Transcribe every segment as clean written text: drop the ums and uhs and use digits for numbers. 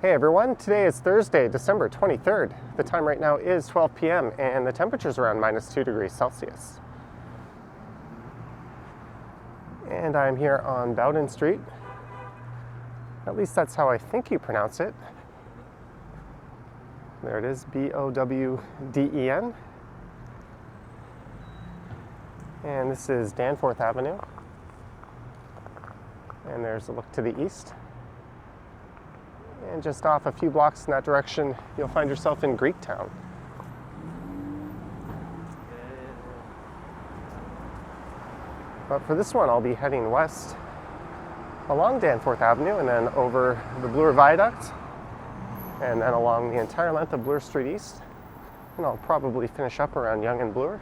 Hey everyone, today is Thursday, December 23rd. The time right now is 12 p.m. and the temperature is around -2 degrees Celsius. And I'm here on Bowden Street. At least that's how I think you pronounce it. There it is, B-O-W-D-E-N. And this is Danforth Avenue. And there's a look to the east. And just off a few blocks in that direction, you'll find yourself in Greektown. But for this one, I'll be heading west along Danforth Avenue and then over the Bloor Viaduct and then along the entire length of Bloor Street East. And I'll probably finish up around Yonge Bloor.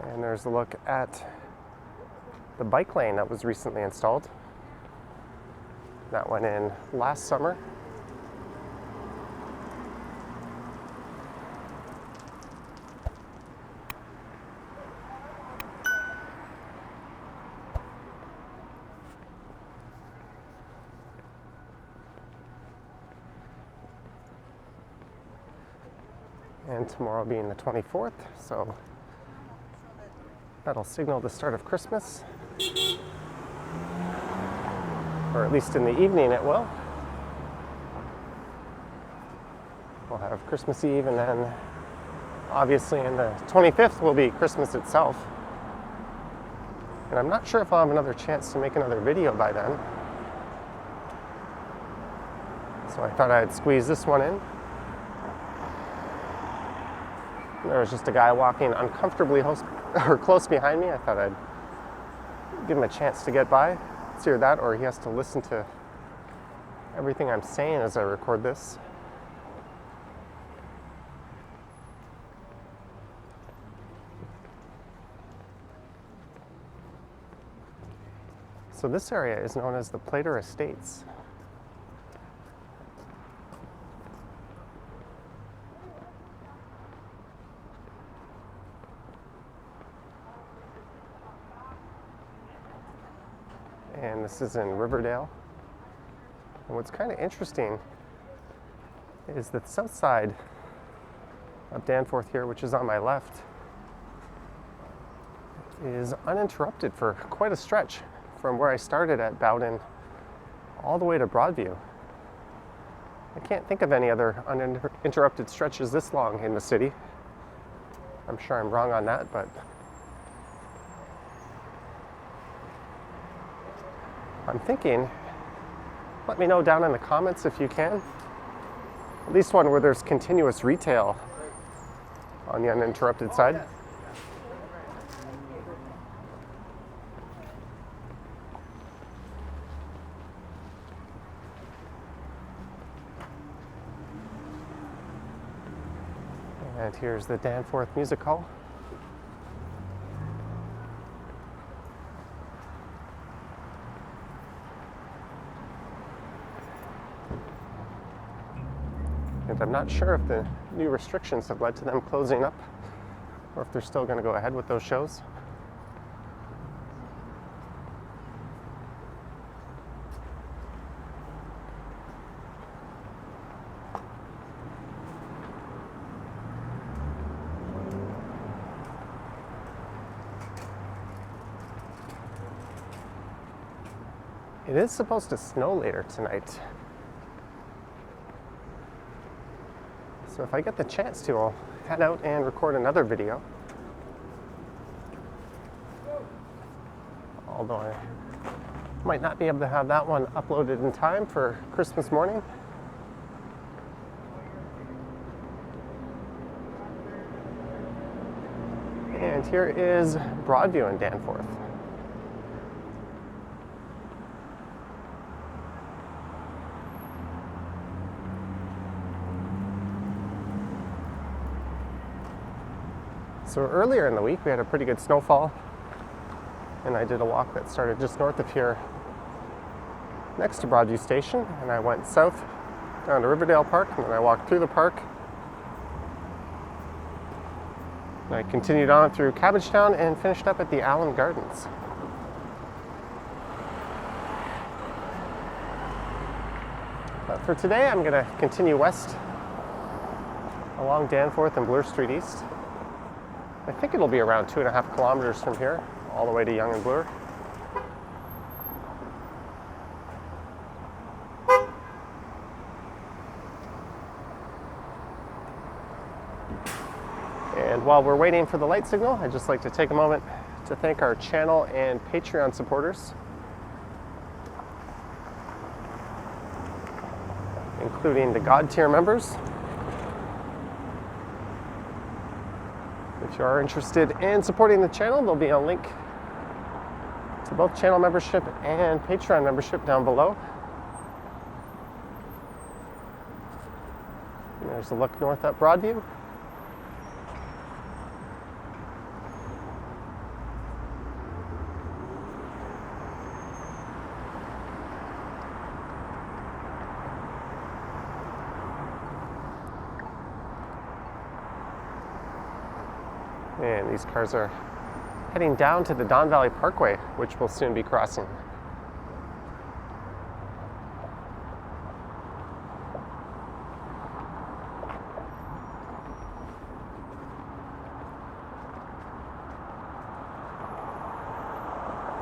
And there's a look at the bike lane that was recently installed. That went in last summer. And tomorrow being the 24th, so that'll signal the start of Christmas. Or at least in the evening it will. We'll have Christmas Eve, and then obviously on the 25th will be Christmas itself. And I'm not sure if I'll have another chance to make another video by then. So I thought I'd squeeze this one in. There was just a guy walking uncomfortably close behind me. I thought I'd give him a chance to get by. It's either that or he has to listen to everything I'm saying as I record this. So this area is known as the Plater Estates. And this is in Riverdale. And what's kind of interesting is that the south side of Danforth here, which is on my left, is uninterrupted for quite a stretch from where I started at Bowden all the way to Broadview. I can't think of any other uninterrupted stretches this long in the city. I'm sure I'm wrong on that, but I'm thinking, let me know down in the comments if you can. At least one where there's continuous retail on the uninterrupted side. And here's the Danforth Music Hall. And I'm not sure if the new restrictions have led to them closing up or if they're still going to go ahead with those shows. It is supposed to snow later tonight. So if I get the chance to, I'll head out and record another video. Although I might not be able to have that one uploaded in time for Christmas morning. And here is Broadview in Danforth. So earlier in the week, we had a pretty good snowfall, and I did a walk that started just north of here next to Broadview Station, and I went south down to Riverdale Park, and then I walked through the park I continued on through Cabbagetown and finished up at the Allen Gardens. But for today, I'm going to continue west along Danforth and Bloor Street East. I think it'll be around 2.5 kilometers from here, all the way to Yonge Bloor. And while we're waiting for the light signal, I'd just like to take a moment to thank our channel and Patreon supporters, including the God tier members. If you are interested in supporting the channel, there'll be a link to both channel membership and Patreon membership down below. And there's a look north at Broadview. And these cars are heading down to the Don Valley Parkway, which we'll soon be crossing.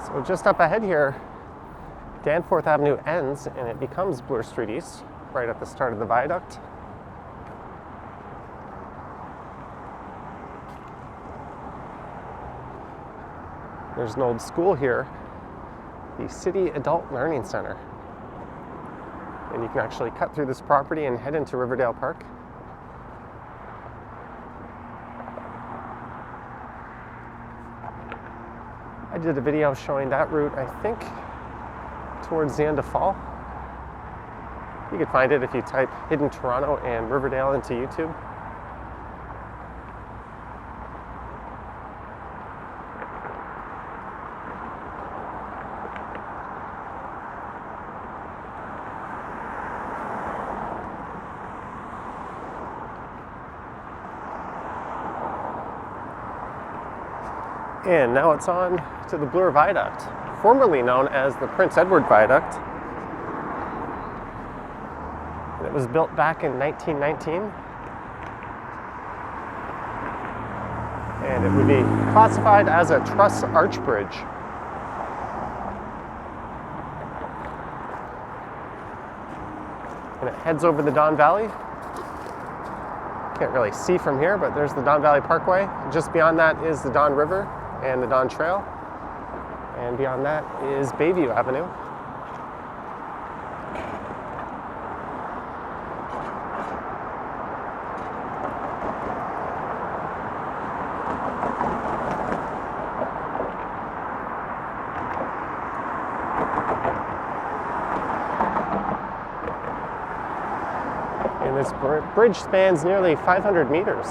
So just up ahead here, Danforth Avenue ends and it becomes Bloor Street East, right at the start of the viaduct. There's an old school here, the City Adult Learning Center. And you can actually cut through this property and head into Riverdale Park. I did a video showing that route, I think, towards the end of fall. You can find it if you type Hidden Toronto and Riverdale into YouTube. And now it's on to the Bloor Viaduct, formerly known as the Prince Edward Viaduct. And it was built back in 1919. And it would be classified as a truss arch bridge. And it heads over the Don Valley. Can't really see from here, but there's the Don Valley Parkway. Just beyond that is the Don River and the Don Trail. And beyond that is Bayview Avenue. And this bridge spans nearly 500 meters.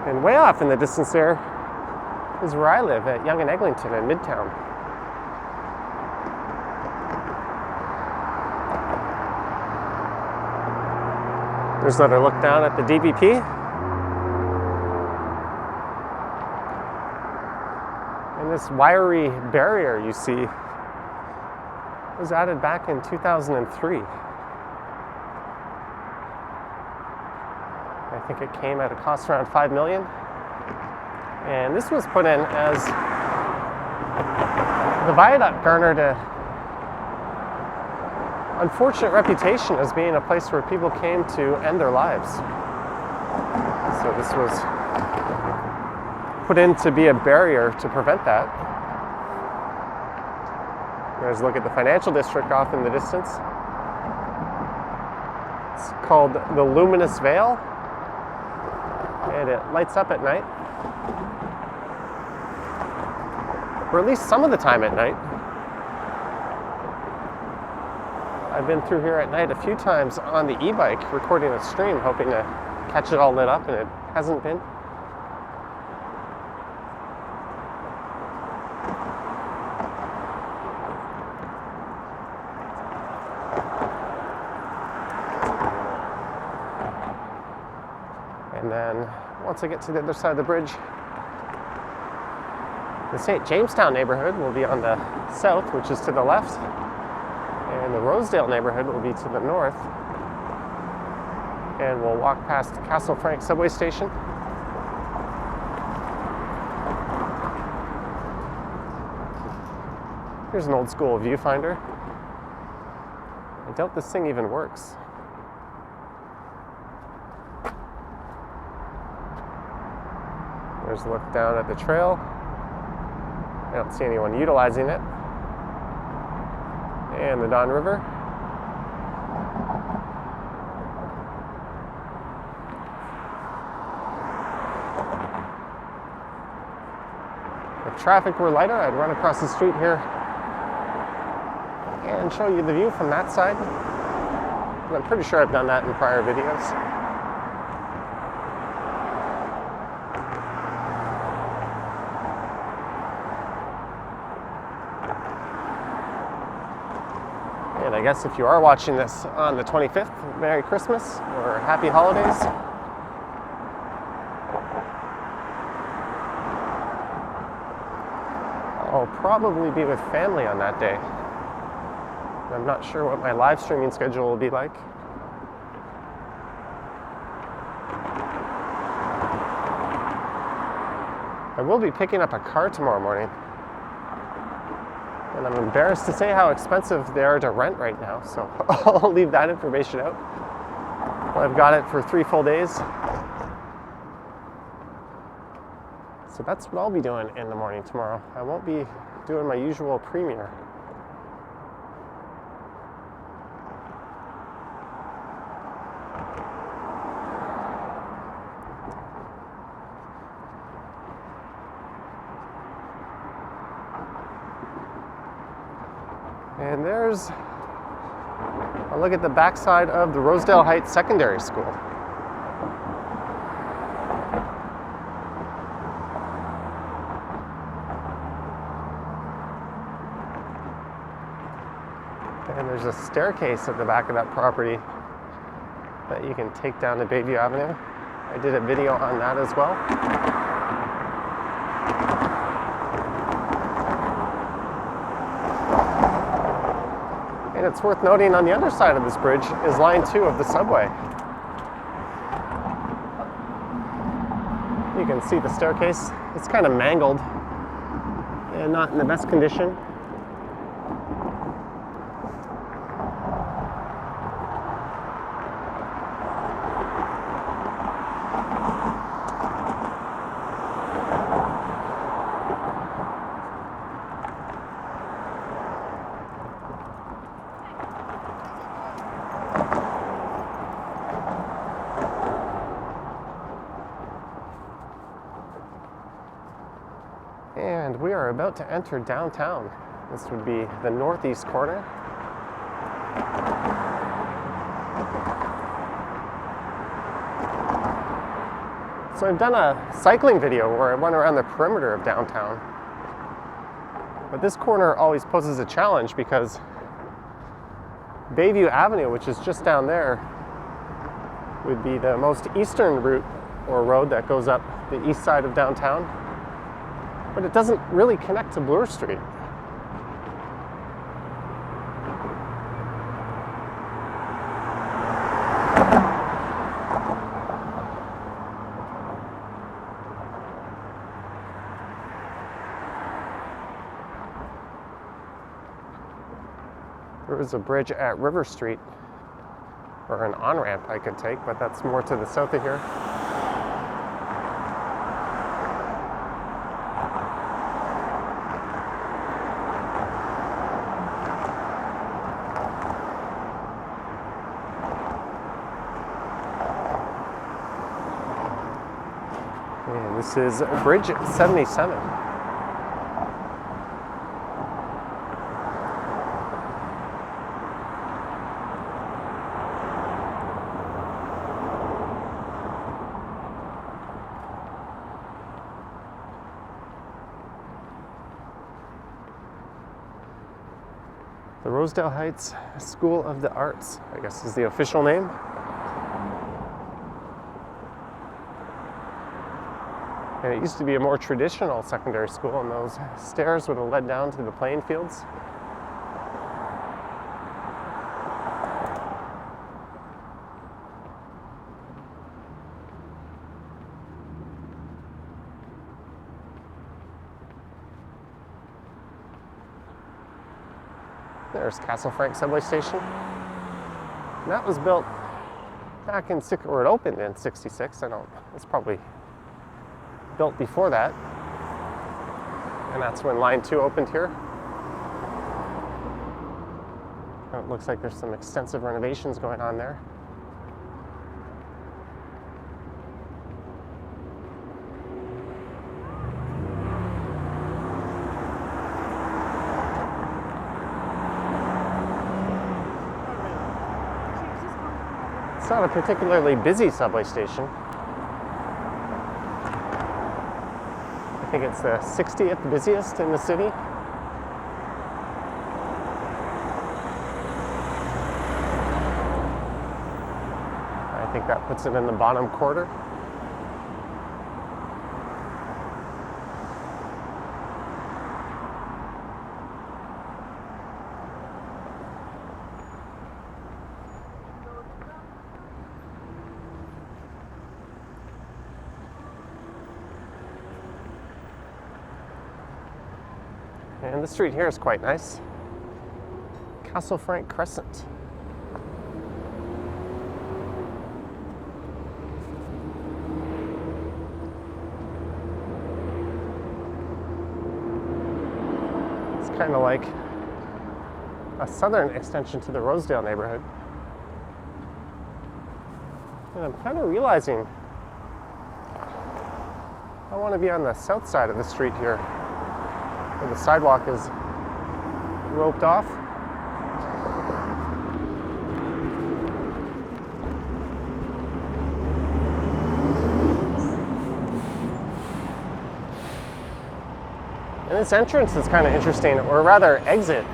And way off in the distance there is where I live, at Yonge and Eglinton in Midtown. There's another look down at the DVP. And this wiry barrier you see was added back in 2003. I think it came at a cost around $5 million. And this was put in as the viaduct garnered an unfortunate reputation as being a place where people came to end their lives. So this was put in to be a barrier to prevent that. There's a look at the financial district off in the distance. It's called the Luminous Vale, and it lights up at night. Or at least some of the time at night. I've been through here at night a few times on the e-bike recording a stream, hoping to catch it all lit up, and it hasn't been. And then once I get to the other side of the bridge. The St. Jamestown neighborhood will be on the south, which is to the left, and the Rosedale neighborhood will be to the north. And we'll walk past Castle Frank subway station. Here's an old school viewfinder. I doubt this thing even works. There's a look down at the trail. I don't see anyone utilizing it. And the Don River. If traffic were lighter, I'd run across the street here and show you the view from that side. But I'm pretty sure I've done that in prior videos. And I guess if you are watching this on the 25th, Merry Christmas or Happy Holidays. I'll probably be with family on that day. I'm not sure what my live streaming schedule will be like. I will be picking up a car tomorrow morning. And I'm embarrassed to say how expensive they are to rent right now, so I'll leave that information out. Well, I've got it for 3 full days. So that's what I'll be doing in the morning tomorrow. I won't be doing my usual premiere. And there's a look at the backside of the Rosedale Heights Secondary School. And there's a staircase at the back of that property that you can take down to Bayview Avenue. I did a video on that as well. And it's worth noting on the other side of this bridge is line 2 of the subway. You can see the staircase. It's kind of mangled and not in the best condition. And we are about to enter downtown. This would be the northeast corner. So I've done a cycling video where I went around the perimeter of downtown. But this corner always poses a challenge because Bayview Avenue, which is just down there, would be the most eastern route or road that goes up the east side of downtown. But it doesn't really connect to Bloor Street. There is a bridge at River Street, or an on-ramp I could take, but that's more to the south of here. And this is Bridge 77. The Rosedale Heights School of the Arts, I guess is the official name. And it used to be a more traditional secondary school, and those stairs would have led down to the playing fields. There's Castle Frank subway station. And that was built back in, or it opened in '66. It's probably built before that. And that's when Line 2 opened here. And it looks like there's some extensive renovations going on there. It's not a particularly busy subway station. I think it's the 60th busiest in the city. I think that puts it in the bottom quarter. And the street here is quite nice. Castle Frank Crescent. It's kind of like a southern extension to the Rosedale neighborhood. And I'm kind of realizing I want to be on the south side of the street here, where the sidewalk is roped off. And this entrance is kind of interesting, or rather exit.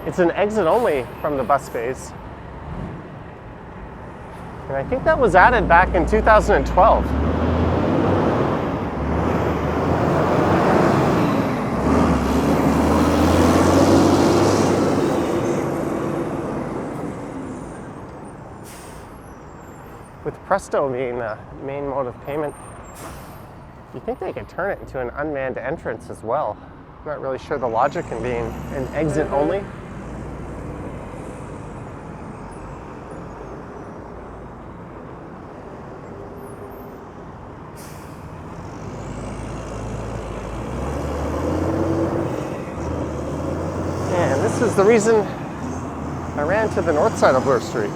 It's an exit only from the bus bays. And I think that was added back in 2012. With Presto being the main mode of payment, you think they could turn it into an unmanned entrance as well. I'm not really sure the logic in being an exit only. And this is the reason I ran to the north side of Bloor Street.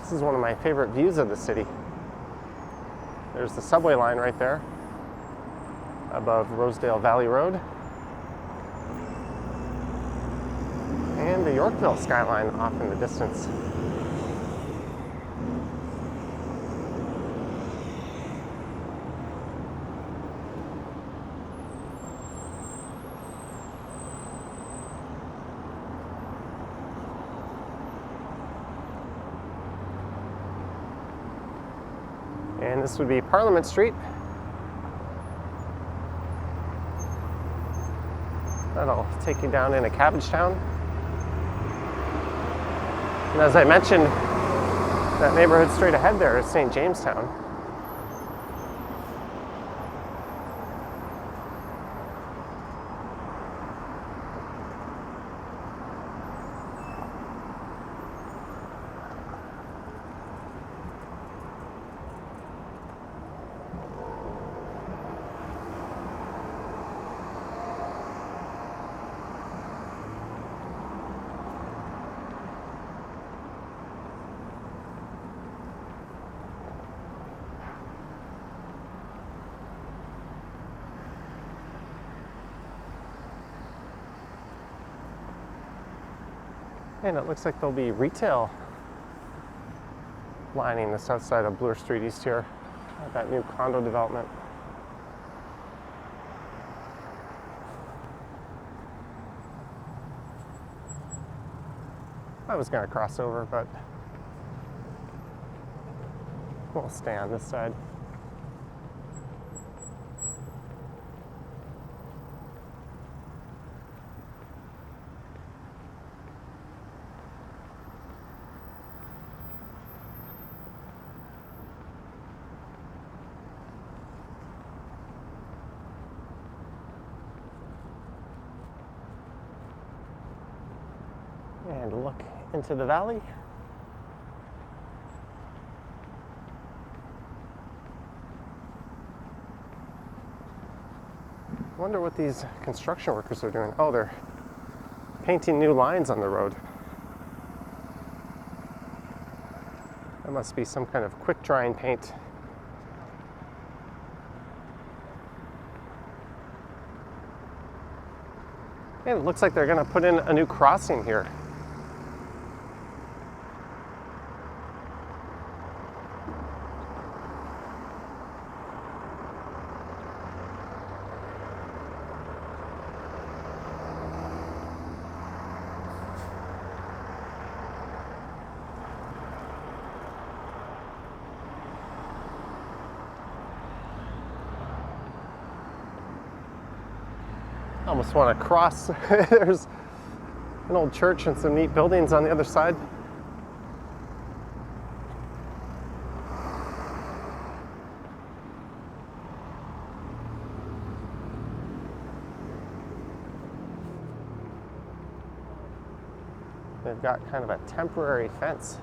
This is one of my favorite views of the city. There's the subway line right there above Rosedale Valley Road. And the Yorkville skyline off in the distance. And this would be Parliament Street. That'll take you down into Cabbagetown. And as I mentioned, that neighborhood straight ahead there is St. Jamestown. And it looks like there'll be retail lining the south side of Bloor Street East here at that new condo development. I was going to cross over, but we'll stay on this side. And look into the valley. Wonder what these construction workers are doing. Oh, they're painting new lines on the road. That must be some kind of quick drying paint. And it looks like they're going to put in a new crossing here. I almost want to cross. There's an old church and some neat buildings on the other side. They've got kind of a temporary fence,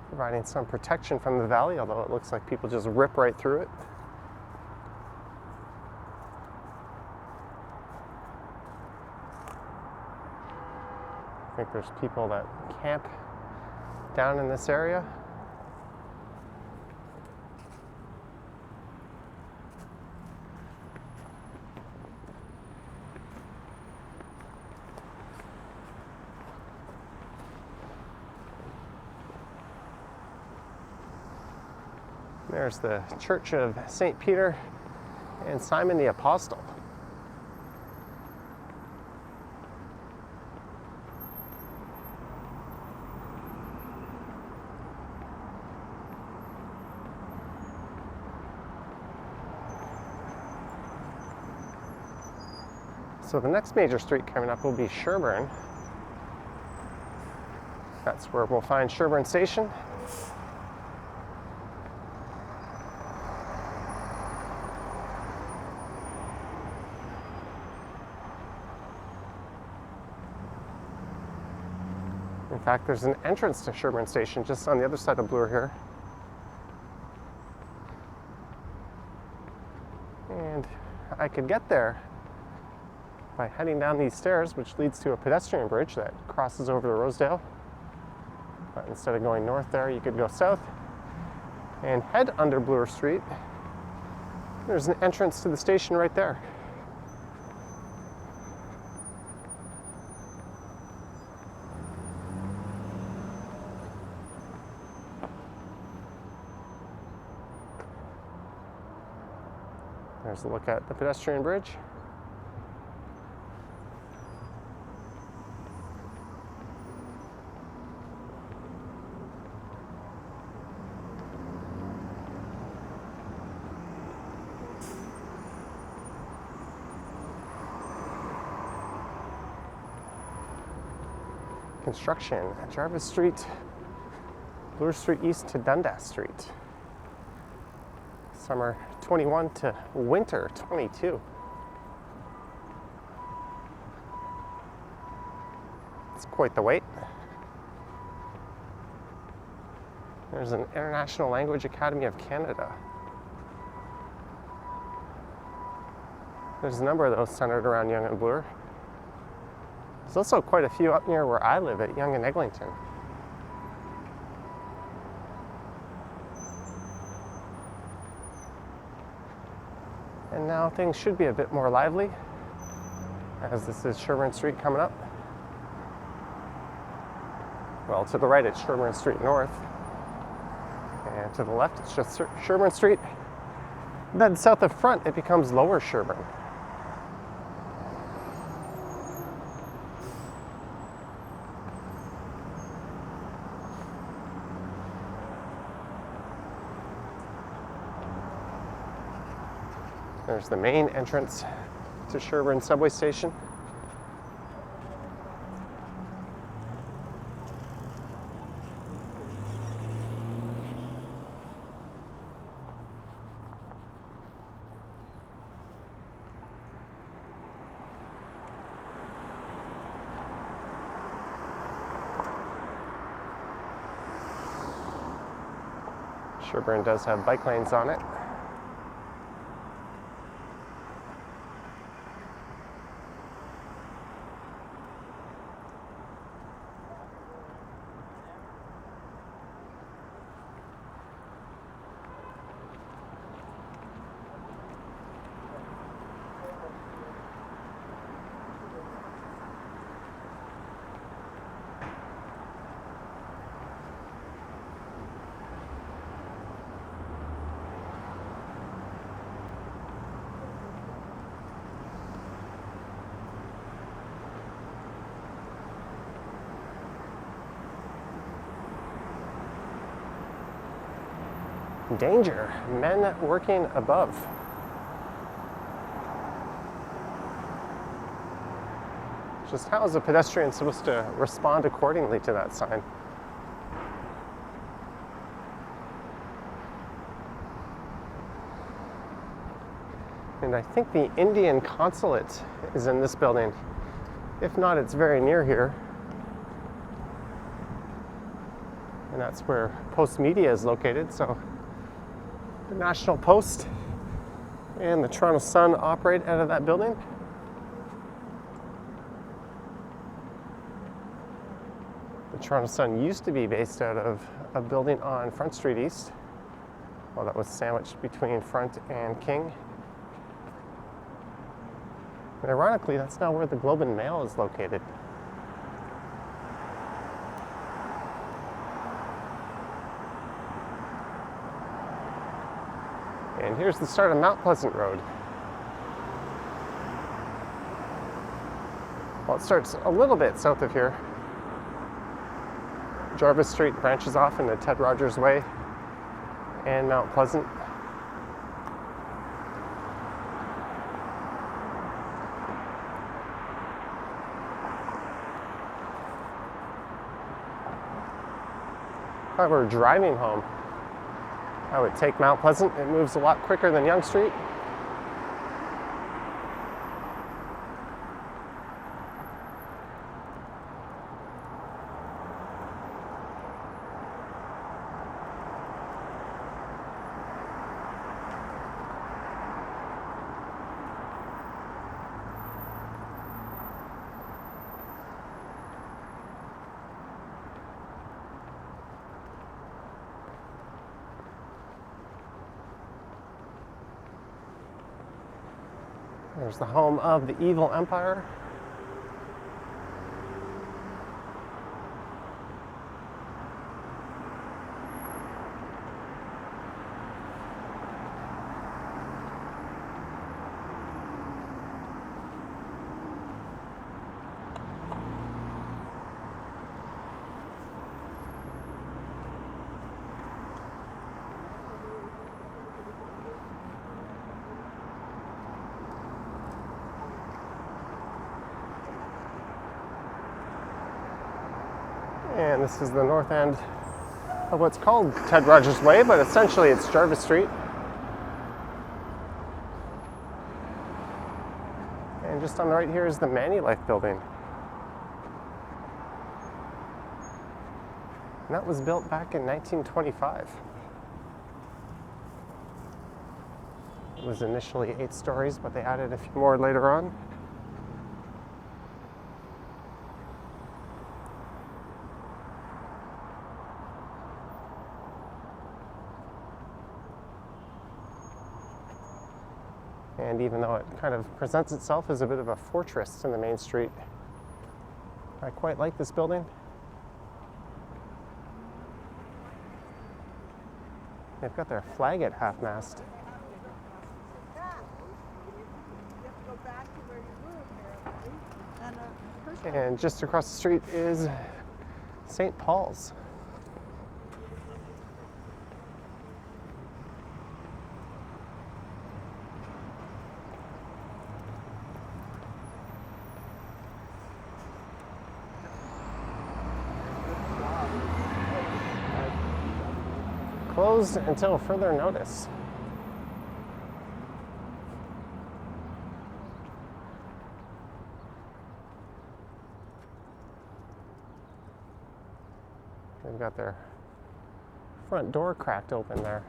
providing some protection from the valley, although it looks like people just rip right through it. I think there's people that camp down in this area. There's the Church of St. Peter and Simon the Apostle. So the next major street coming up will be Sherbourne. That's where we'll find Sherbourne Station. In fact, there's an entrance to Sherbourne Station just on the other side of Bloor here. And I could get there by heading down these stairs, which leads to a pedestrian bridge that crosses over to Rosedale. But instead of going north there, you could go south and head under Bloor Street. There's an entrance to the station right there. There's a look at the pedestrian bridge. Construction at Jarvis Street, Bloor Street East to Dundas Street. Summer 21 to winter 22. It's quite the wait. There's an International Language Academy of Canada. There's a number of those centered around Yonge Bloor. There's also quite a few up near where I live at Yonge and Eglinton. And now things should be a bit more lively, as this is Sherbourne Street coming up. Well, to the right it's Sherbourne Street North, and to the left it's just Sherbourne Street. Then south of front it becomes Lower Sherbourne. There's the main entrance to Sherbourne subway station. Sherbourne does have bike lanes on it. Danger, men working above. Just how is a pedestrian supposed to respond accordingly to that sign? And I think the Indian consulate is in this building. If not, it's very near here. And that's where Post Media is located, so the National Post and the Toronto Sun operate out of that building. The Toronto Sun used to be based out of a building on Front Street East. Well, that was sandwiched between Front and King. And ironically, that's now where the Globe and Mail is located. And here's the start of Mount Pleasant Road. Well, it starts a little bit south of here. Jarvis Street branches off into Ted Rogers Way and Mount Pleasant. If I were driving home, I would take Mount Pleasant. It moves a lot quicker than Yonge Street. There's the home of the Evil Empire. And this is the north end of what's called Ted Rogers Way, but essentially it's Jarvis Street. And just on the right here is the Manulife building. And that was built back in 1925. It was initially 8 stories, but they added a few more later on. And even though it kind of presents itself as a bit of a fortress in the main street, I quite like this building. They've got their flag at half-mast. And just across the street is St. Paul's. closed until further notice. They've got their front door cracked open there.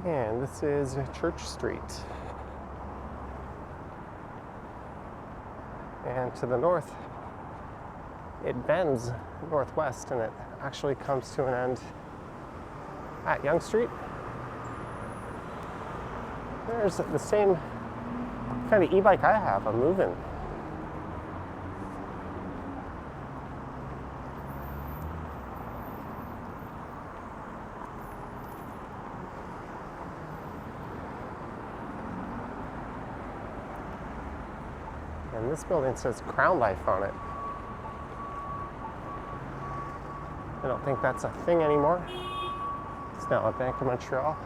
And this is Church Street. And to the north, it bends northwest and it actually comes to an end at Yonge Street. There's the same kind of e-bike I have, a Move-In. And this building says Crown Life on it. I don't think that's a thing anymore. It's now a Bank of Montreal.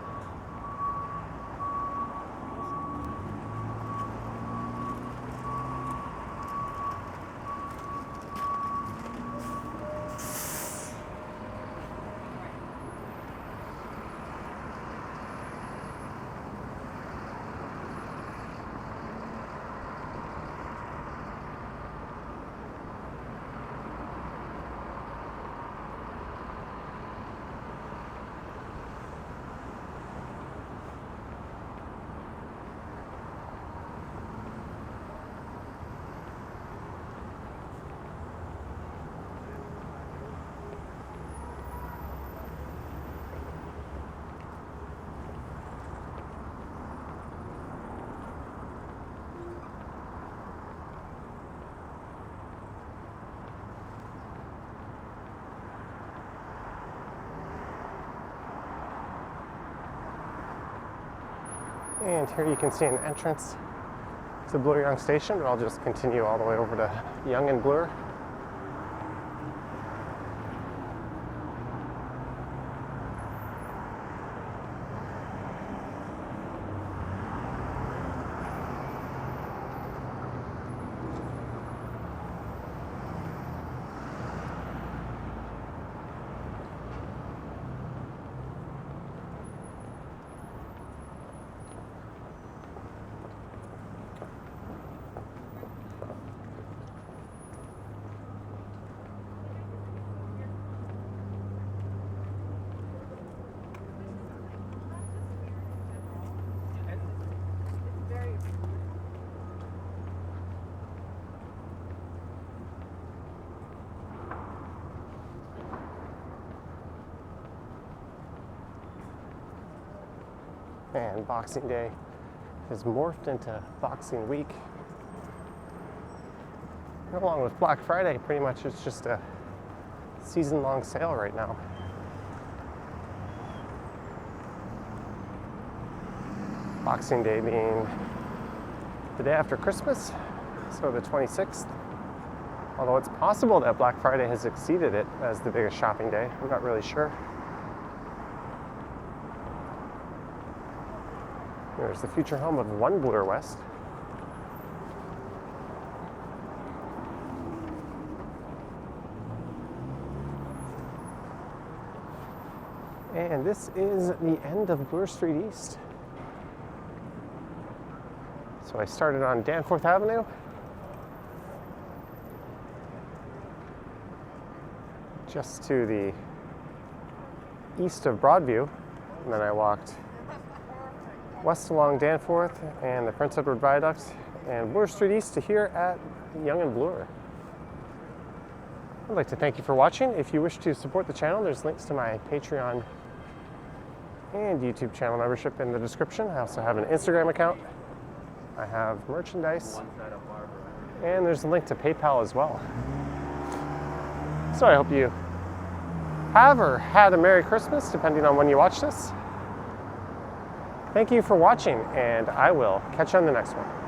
And here you can see an entrance to Bloor Yonge Station, but I'll just continue all the way over to Yonge Bloor. And Boxing Day has morphed into Boxing Week. And along with Black Friday, pretty much it's just a season-long sale right now. Boxing Day being the day after Christmas, so the 26th. Although it's possible that Black Friday has exceeded it as the biggest shopping day. I'm not really sure. There's the future home of One Bloor West. And this is the end of Bloor Street East. So I started on Danforth Avenue. Just to the east of Broadview, and then I walked west along Danforth and the Prince Edward Viaduct and Bloor Street East to here at Yonge Bloor. I'd like to thank you for watching. If you wish to support the channel, there's links to my Patreon and YouTube channel membership in the description. I also have an Instagram account. I have merchandise, and there's a link to PayPal as well. So I hope you have or had a Merry Christmas, depending on when you watch this. Thank you for watching, and I will catch you on the next one.